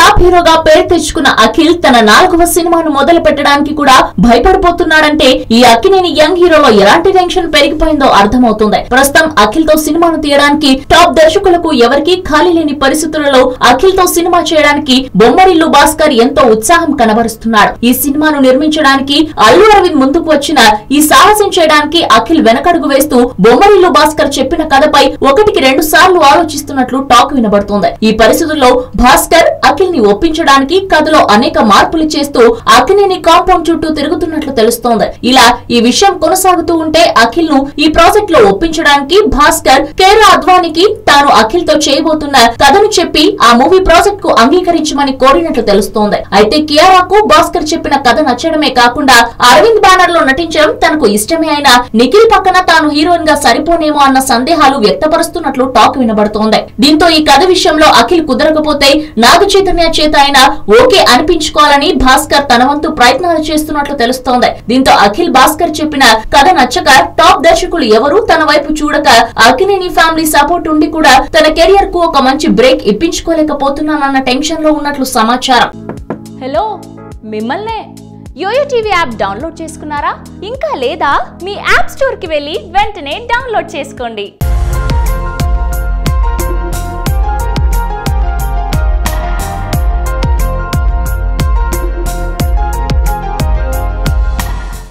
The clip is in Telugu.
టాప్ హీరోగా పేరు తెచ్చుకున్న అఖిల్ తన 4వ సినిమాను మొదలు పెట్టడానికి కూడా భయపడిపోతున్నాడంటే ఈ అక్కినేని యంగ్ హీరోలో ఎలాంటి టెన్షన్ పెరిగిపోయిందో అర్థమవుతుంది. ప్రస్తుతం అఖిల్ తో సినిమాను తీయడానికి టాప్ దర్శకులకు ఎవరికీ ఖాళీ లేని పరిస్థితులలో అఖిల్ తో సినిమా చేయడానికి బొమ్మరిల్లు భాస్కర్ ఎంతో ఉత్సాహం కనబరుస్తున్నాడు. ఈ సినిమాను నిర్మించడానికి అల్లు అరవింద్ ముందుకు వచ్చిన ఈ సాహసం చేయడానికి అఖిల్ వెనకడుగు వేస్తూ బొమ్మరిల్లు భాస్కర్ చెప్పిన కథపై 1-2 సార్లు ఆలోచిస్తున్నట్లు టాక్ వినబడుతోంది. ఈ పరిస్థితుల్లో భాస్కర్ అఖిల్ ని ఒప్పించడానికి కథలో అనేక మార్పులు చేస్తూ అక్కినేని కాంపౌండ్ చుట్టూ తిరుగుతున్నట్లు తెలుస్తోంది. ఇలా ఈ విషయం కొనసాగుతూ ఉంటే అఖిల్ ను ఈ ప్రాజెక్ట్ లో ఒప్పించడానికి భాస్కర్ కేరా అద్వానికి తాను అఖిల్ తో చేయబోతున్న కథను చెప్పి ఆ మూవీ ప్రాజెక్ట్ కు అంగీకరించమని కోరినట్లు తెలుస్తోంది. అయితే కియారాకు భాస్కర్ చెప్పిన కథ నచ్చడమే కాకుండా అరవింద్ బ్యానర్ లో నటించడం తనకు ఇష్టమే అయినా నిఖిల్ పక్కన తాను హీరోయిన్ గా సరిపోనేమో అన్న సందేహాలు వ్యక్తపరుస్తున్నట్లు టాక్ వినబడుతోంది. దీంతో ఈ కథ విషయంలో అఖిల్ కుదరకపోతే నాగ చైతన్య చేత అయినా ఓకే అనిపించుకోవాలని భాస్కర్ తన వంతు ప్రయత్నాలు చేస్తున్నట్లు తెలుస్తోంది. దీంతో అఖిల్ భాస్కర్ చెప్పిన కథ నచ్చక టాప్ దర్శకులు ఎవరు తన వైపు చూడక అక్కినేని ఫ్యామిలీ సపోర్ట్ ఉండి కూడా తన కెరియర్ కు ఒక మంచి బ్రేక్ ఇప్పించుకోలేకపోతున్నానన్న టెన్షన్ లో ఉన్నట్లు సమాచారం. హలో, మిమ్మల్నే యోయో టీవీ యాప్ డౌన్లోడ్ చేసుకున్నారా? ఇంకా లేదా? మీ యాప్ స్టోర్ కి వెళ్ళి వెంటనే డౌన్లోడ్ చేసుకోండి.